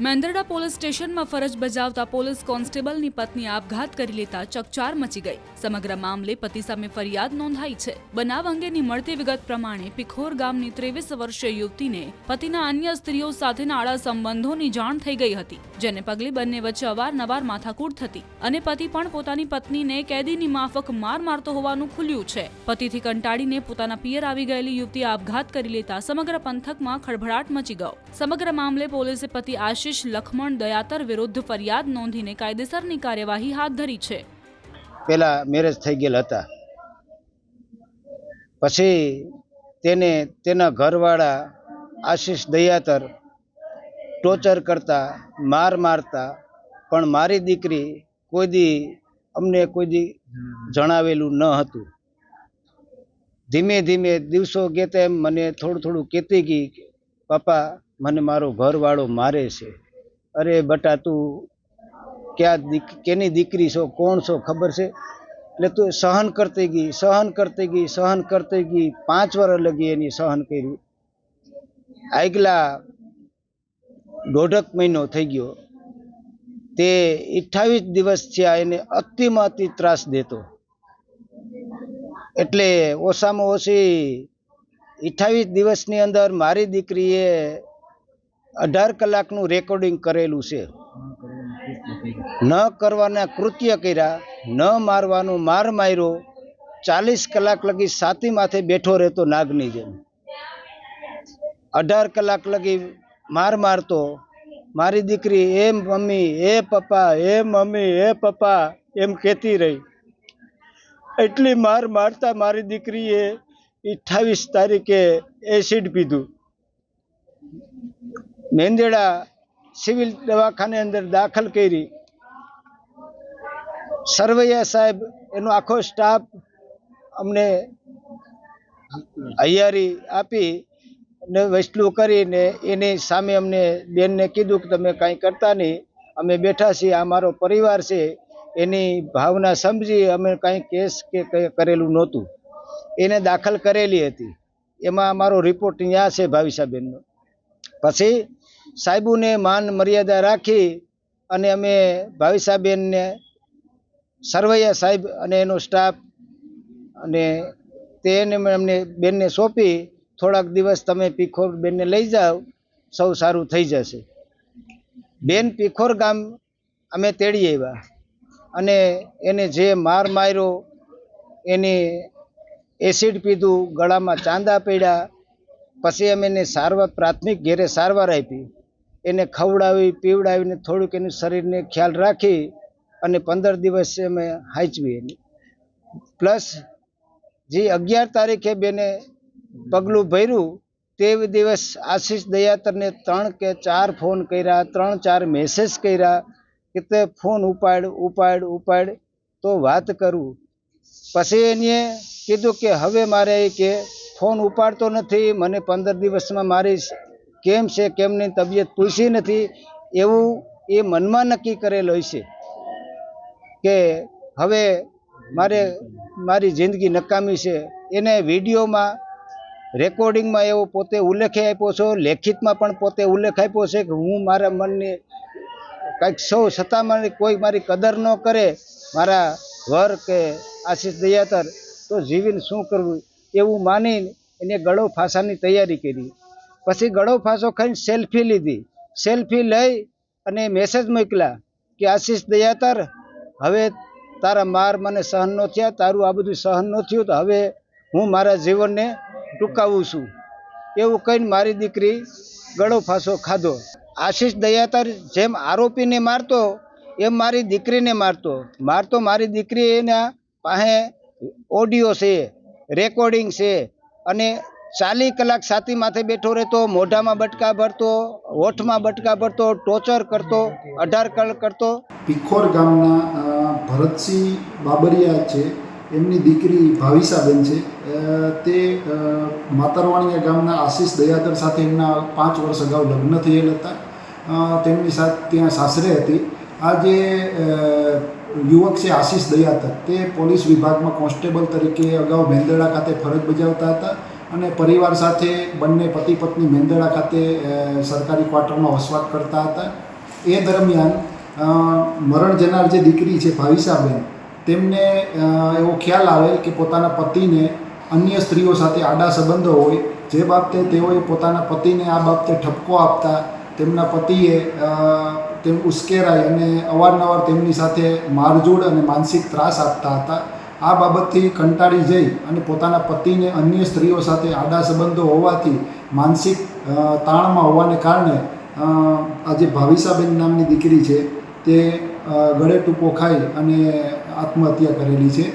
Mendarda police સ્ટેશનમાં ફરજ બજાવતા પોલીસ કોન્સ્ટેબલની પત્ની આપઘાત કરી લેતા ચકચાર મચી ગઈ। સમગ્ર મામલે પતિ સામે ફરિયાદ નોંધાઈ છે। બનાવ અંગેની મળતી વિગત પ્રમાણે પિખોર ગામની 23 વર્ષીય યુવતીને પતિના અન્ય સ્ત્રીઓ સાથેના આડા સંબંધોની જાણ થઈ ગઈ હતી, જેને પગલે બંને વચ્ચે અવારનવાર માથાકૂટ થતી અને પતિ પણ પોતાની પત્નીને કેદીની માફક માર મારતો હોવાનું ખુલ્યું છે। પતિથી કંટાળીને પોતાના પિયર આવી ગયેલી યુવતીએ આપઘાત કરી લેતા સમગ્ર પંથકમાં ખળભળાટ મચી ગયો। સમગ્ર મામલે પોલીસે પતિ આશિષ લખમણ દયાતર વિરુદ્ધ ફરિયાદ નોંધીને કાયદેસરની કાર્યવાહી હાથ ધરી છે। પેલા મેરેજ થઈ ગયેલ હતા, પછી તેને તેના ઘરવાળા આશિષ દયાતર ટોર્ચર કરતા, માર મારતા, પણ મારી દીકરી અમને કોઈ દી જણાવેલું ન હતું। ધીમે ધીમે દિવસો ગેતા એમ મને થોડું કહેતી ગઈ, પપ્પા મને મારો ઘરવાળો મારે છે। અરે બટા તું કેની દીકરી છો, કોણ છો ખબર છે? એટલે તું સહન કરતી ગઈ 5 વર્ષ લગી એની સહન કર્યું। આગલા 1.5 મહિનો થઈ ગયો, તે 28 દિવસ થયા એને અતિમાં અતિ ત્રાસ દેતો। એટલે ઓછામાં ઓછી 28 દિવસની અંદર મારી દીકરીએ 18 કલાકનું રેકોર્ડિંગ કરેલું છે। ન કરવાના કૃત્ય કર્યા, ન મારવાનું માર માર્યો, 40 કલાક લગી છાતી માથે બેઠો રહેતો નાગની જેમ, 18 કલાક લગી માર મારતો। મારી દીકરી એ મમ્મી એ પપ્પા એ મમ્મી એ પપ્પા એમ કહેતી રહી। એટલી માર મારતા મારી દીકરીએ 28 તારીખે એસિડ પીધું। મેંદરડા સિવિલ દવાખાને અંદર દાખલ કરી। સરવૈયા સાહેબ એનો આખો સ્ટાફ અમને હૈયારી આપી ને વસલું કરીને એની સામે અમને બેનને કીધું કે તમે કાંઈ કરતા નહીં, અમે બેઠા છીએ, આ મારો પરિવાર છે। એની ભાવના સમજી અમે કાંઈ કેસ કે કરેલું નહોતું, એને દાખલ કરેલી હતી। એમાં અમારો રિપોર્ટ અહીંયા છે ભાવિસાબેનનો। પછી સાહેબોને માન મર્યાદા રાખી અને અમે ભાવિસાબેનને સરવૈયા સાહેબ અને એનો સ્ટાફ અને તેને અમને બેનને સોંપી, થોડાક દિવસ તમે પીખોર બેનને લઈ જાઓ, સૌ સારું થઈ જશે। બેન પીખોર ગામ અમે તેડી આવ્યા અને એને જે માર માર્યો, એની એસિડ પીધું, ગળામાં ચાંદા પડ્યા, પછી અમે એને પ્રાથમિક ઘેરે સારવાર આપી, એને ખવડાવી પીવડાવીને થોડુંક એનું શરીરને ખ્યાલ રાખી અને 15 દિવસ અમે હાંચવી એની। પ્લસ જે 11 તારીખે બેને પગલું ભર્યું તે દિવસ આશિષ દયાતરને 3 કે 4 ફોન કર્યા, 3-4 મેસેજ કર્યા કે તે ફોન ઉપાડ તો વાત કરું। પછી એને કીધું કે હવે મારે કે ફોન ઉપાડતો નથી, મને 15 દિવસમાં મારી કેમ છે કેમ નહીં તબિયત પૂછી નથી, એવું એ મનમાં નક્કી કરેલ હોય છે કે હવે મારી જિંદગી નકામી છે। એને વિડીયોમાં રેકોર્ડિંગમાં એવો પોતે ઉલ્લેખ આપ્યો છે, લેખિતમાં પણ પોતે ઉલ્લેખ આપ્યો છે કે હું મારા મનની કંઈક સૌ છતાં કોઈ મારી કદર ન કરે, મારા વર કે આશિષ દયાતર, તો જીવીને શું કરવું એવું માનીને એને ગળો ફાંસાની તૈયારી કરી। પછી ગળો ફાંસો ખાઈને સેલ્ફી લીધી, સેલ્ફી લઈ અને મેસેજ મોકલ્યા કે આશિષ દયાતર હવે તારા માર મને સહન ન થયા, તારું આ બધું સહન ન થયું, તો હવે હું મારા જીવનને ટૂંકાવું છું, એવું કહીને મારી દીકરી ગળો ફાંસો ખાધો। આશિષ દયાતર જેમ આરોપીને મારતો એમ મારી દીકરીને મારતો। મારી દીકરી એના પાસે ઓડિયો છે, રેકોર્ડિંગ છે, અને 40 કલાક છાતી માથે બેઠો રહેતો, મોઢામાં બટકા ભરતો, હોઠમાં બટકા ભરતો, ટોર્ચર કરતો, 18 કલાક કરતો। પીખોર ગામના ભરતસિંહ બાબરિયા છે, એમની દીકરી ભાવિસાબેન છે, તે માતરવાણીયા ગામના આશિષ દયાતર સાથે એમના 5 વર્ષ અગાઉ લગ્ન થયેલ હતા। તેમની સાથે ત્યાં સાસરે હતી। આ જે યુવક છે આશિષ દયાતર, તે પોલીસ વિભાગમાં કોન્સ્ટેબલ તરીકે અગાઉ મેંદરડા ખાતે ફરજ બજાવતા હતા અને પરિવાર સાથે બંને પતિ પત્ની મેંદરડા ખાતે સરકારી ક્વાર્ટરમાં વસવાટ કરતા હતા। એ દરમિયાન મરણ જનાર જે દીકરી છે ભાવિસાબેન, તેમને એવો ખ્યાલ આવે કે પોતાના પતિને અન્ય સ્ત્રીઓ સાથે આડા સંબંધો હોય, જે બાબતે તેઓએ પોતાના પતિને આ બાબતે ઠપકો આપતા તેમના પતિએ તેમ ઉશ્કેરાય અને અવારનવાર તેમની સાથે મારઝૂડ અને માનસિક ત્રાસ આપતા હતા. આ બાબતથી કંટાળી જઈ અને પોતાના પતિને અન્ય સ્ત્રીઓ સાથે આડા સંબંધો હોવાથી માનસિક તાણમાં હોવાને કારણે આ જે ભાવિસાબેન નામની દીકરી છે તે ગળે ટૂંપો ખાઈ અને આત્મહત્યા કરેલી છે.